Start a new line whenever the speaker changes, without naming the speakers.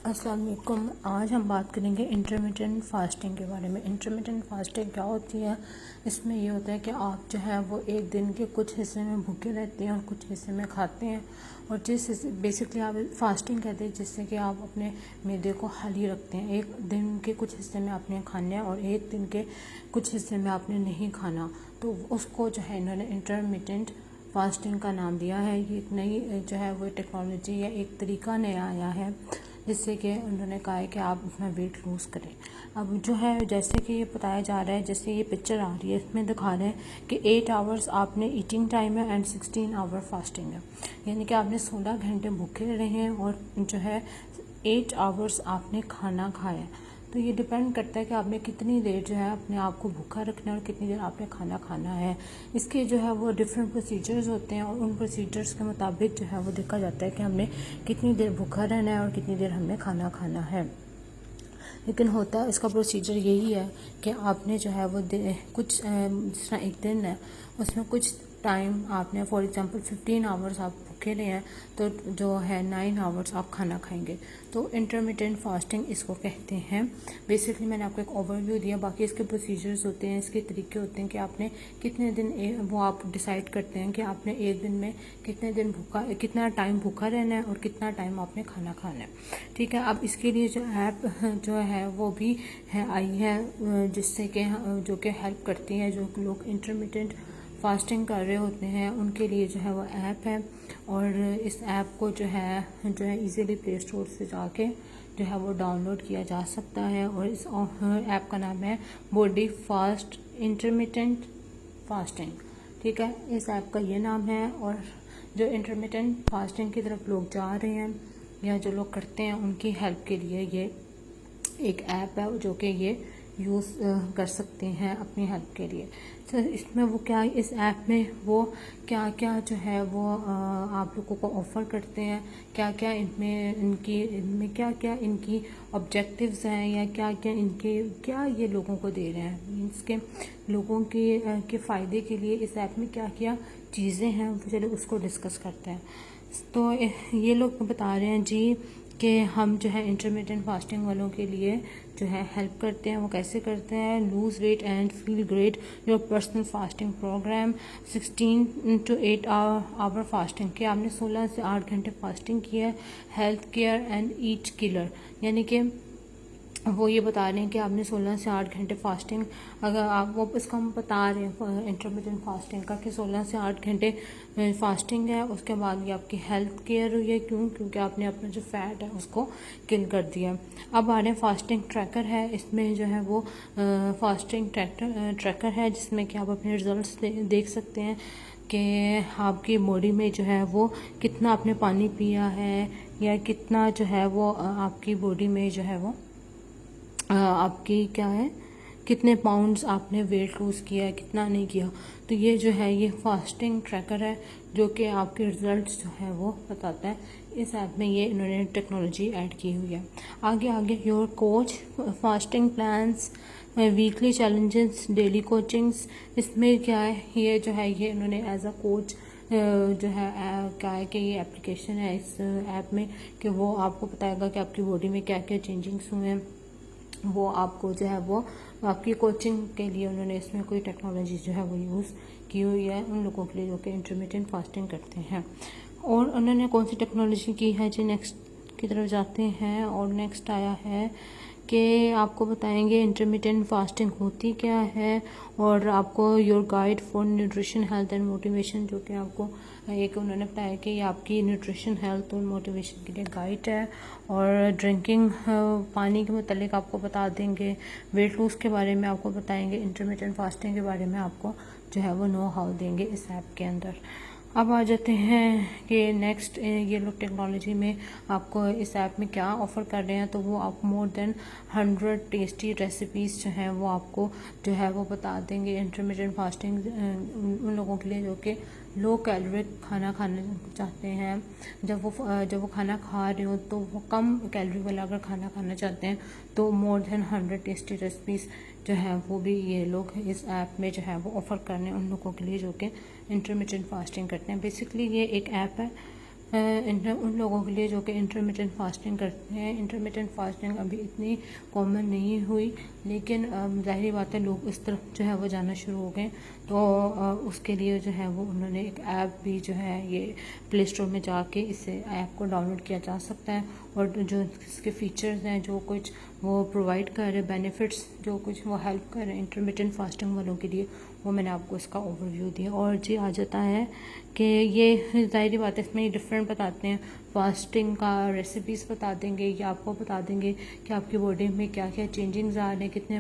अस्सलाम वालेकुम। आज हम बात करेंगे इंटरमिटेंट फास्टिंग के बारे में। इंटरमिटेंट फास्टिंग क्या होती है? इसमें ये होता है कि आप जो है वो एक दिन के कुछ हिस्से में भूखे रहते हैं और कुछ हिस्से में खाते हैं, और जिस हिस्से बेसिकली आप फास्टिंग कहते हैं जिससे कि आप अपने मैदे को खाली रखते हैं। एक दिन के कुछ हिस्से में आपने खाना है और एक दिन के कुछ हिस्से में आपने नहीं खाना, तो उसको जो है इन्होंने इंटरमिटेंट फास्टिंग का नाम दिया है। ये एक नई जो है वो टेक्नोलॉजी या एक तरीका नया आया है जिससे कि उन्होंने कहा है कि आप अपना वेट लूज़ करें। अब जो है जैसे कि ये बताया जा रहा है, जैसे ये पिक्चर आ रही है इसमें दिखा रहे हैं कि 8 आवर्स आपने ईटिंग टाइम है एंड 16 आवर फास्टिंग है, यानी कि आपने 16 घंटे भूखे रहे हैं और जो है 8 आवर्स आपने खाना खाया है। तो ये डिपेंड करता है कि आपने कितनी देर जो है अपने आप को भूखा रखना है और कितनी देर आपने खाना खाना है। इसके जो है वो डिफरेंट प्रोसीजर्स होते हैं और उन प्रोसीजर्स के मुताबिक जो है वो देखा जाता है कि हमने कितनी देर भूखा रहना है और कितनी देर हमने खाना खाना है। लेकिन होता इसका प्रोसीजर यही है कि आपने जो है वो कुछ जिस तरह एक दिन है उसमें कुछ टाइम आपने फॉर एग्जांपल 15 आवर्स आप भूखे रहे हैं, तो जो है 9 आवर्स आप खाना खाएंगे। तो इंटरमिटेंट फास्टिंग इसको कहते हैं। बेसिकली मैंने आपको एक ओवरव्यू दिया, बाकी इसके प्रोसीजर्स होते हैं, इसके तरीके होते हैं कि आपने कितने दिन वो आप डिसाइड करते हैं कि आपने एक दिन में कितने दिन कितना टाइम भूखा रहना है और कितना टाइम आपने खाना खाना है। ठीक है, अब इसके लिए जो ऐप जो है वो भी है आई है जिससे कि जो कि हेल्प करती है जो लोग इंटरमिटेंट फास्टिंग कर रहे होते हैं उनके लिए जो है वो ऐप है। और इस ऐप को जो है इजीली प्ले स्टोर से जाके जो है वो डाउनलोड किया जा सकता है। और इस ऐप का नाम है बॉडी फास्ट इंटरमिटेंट फास्टिंग। ठीक है, इस ऐप का ये नाम है। और जो इंटरमिटेंट फास्टिंग की तरफ लोग जा रहे हैं या जो लोग करते हैं उनकी हेल्प के लिए ये एक ऐप है जो कि ये यूज़ कर सकते हैं अपनी हेल्प के लिए। तो इसमें वो क्या, इस ऐप में वो क्या क्या जो है वो आप लोगों को ऑफ़र करते हैं, क्या क्या इनमें क्या क्या इनकी ऑब्जेक्टिव्स हैं या क्या ये लोगों को दे रहे हैं, मीन्स के लोगों के फ़ायदे के लिए इस ऐप में क्या क्या चीज़ें हैं, चलो उसको डिस्कस करते हैं। तो ये लोग बता रहे हैं जी कि हम जो है इंटरमिटेंट फास्टिंग वालों के लिए जो है हेल्प करते हैं। वो कैसे करते हैं? Lose weight and feel great your personal fasting program 16 to 8 hour fasting कि आपने 16 से 8 घंटे फास्टिंग किया है। Health care and eat killer, यानी कि वो ये बता रहे हैं कि आपने 16 से 8 घंटे फास्टिंग, अगर आप वो इसका हम बता रहे हैं इंटरमिटेंट फास्टिंग का कि 16 से 8 घंटे फास्टिंग है, उसके बाद ये आपकी हेल्थ केयर हुई है। क्योंकि आपने अपना जो फैट है उसको किल कर दिया। अब आ रहे हैं फास्टिंग ट्रैकर है, इसमें जो है वो फास्टिंग ट्रैकर है जिसमें कि आप अपने रिजल्ट्स देख सकते हैं कि आपकी बॉडी में जो है वो कितना आपने पानी पिया है या कितना जो है वो आपकी बॉडी में जो है वो आपकी क्या है, कितने पाउंड्स आपने वेट लूज़ किया है, कितना नहीं किया। तो ये जो है ये फास्टिंग ट्रैकर है जो कि आपके रिजल्ट्स जो है वो बताता है। इस ऐप में ये इन्होंने टेक्नोलॉजी ऐड की हुई है। आगे your coach fasting plans weekly challenges daily coachings, इसमें क्या है, ये जो है ये इन्होंने एज अ कोच जो है क्या है कि ये एप्लीकेशन है इस ऐप में कि वो आपको बताएगा कि आपकी बॉडी में क्या क्या चेंजिंग्स हुए हैं। वो आपको जो है वो आपकी कोचिंग के लिए उन्होंने इसमें कोई टेक्नोलॉजी जो है वो यूज़ की हुई है उन लोगों के लिए जो कि इंटरमिटेंट फास्टिंग करते हैं। और उन्होंने कौन सी टेक्नोलॉजी की है जी, नेक्स्ट की तरफ जाते हैं। और नेक्स्ट आया है कि आपको बताएंगे इंटरमिटेंट फास्टिंग होती क्या है और आपको your guide for nutrition health and motivation, जो कि आपको एक उन्होंने बताया कि ये आपकी न्यूट्रिशन हेल्थ और मोटिवेशन के लिए गाइड है। और ड्रिंकिंग पानी के मतलब आपको बता देंगे, वेट लूज़ के बारे में आपको बताएंगे, इंटरमिटेंट फास्टिंग के बारे में आपको जो है वो नो हाउ देंगे इस ऐप के अंदर। अब आ जाते हैं कि नेक्स्ट ये लोग टेक्नोलॉजी में आपको इस ऐप में क्या ऑफ़र कर रहे हैं। तो वो आप मोर देन 100 टेस्टी रेसिपीज़ जो हैं वो आपको जो है वो बता देंगे। इंटरमिटेंट फास्टिंग उन लोगों के लिए जो कि लो कैलोरी खाना खाना चाहते हैं, जब वो खाना खा रहे हो तो वो कम कैलोरी वाला अगर खाना खाना चाहते हैं तो मोर देन 100 टेस्टी रेसिपीज़ जो है वो भी ये लोग इस ऐप में जो है वो ऑफ़र करने उन लोगों के लिए जो कि इंटरमिटेंट फास्टिंग करते हैं। बेसिकली ये एक ऐप है उन लोगों के लिए जो कि इंटरमिटेंट फास्टिंग करते हैं। इंटरमिटेंट फास्टिंग अभी इतनी कॉमन नहीं हुई, लेकिन ज़ाहिर बात है लोग इस तरफ जो है वो जाना शुरू हो गए। तो उसके लिए जो है वो उन्होंने एक ऐप भी जो है ये प्ले स्टोर में जाके इसे ऐप को डाउनलोड किया जा सकता है, और जो इसके फीचर्स हैं, जो कुछ वो प्रोवाइड कर रहे बेनिफिट्स, जो कुछ वो हेल्प कर रहे हैं इंटरमिटेंट फास्टिंग वालों के लिए, वो मैंने आपको इसका ओवरव्यू दिया। और जी आ जाता है कि ये ज़ाहिर बात है इसमें डिफरेंट बताते हैं फास्टिंग का, रेसिपीज़ बता देंगे या आपको बता देंगे कि आपकी बॉडी में क्या क्या चेंजिंग्स आ रहे हैं, कितने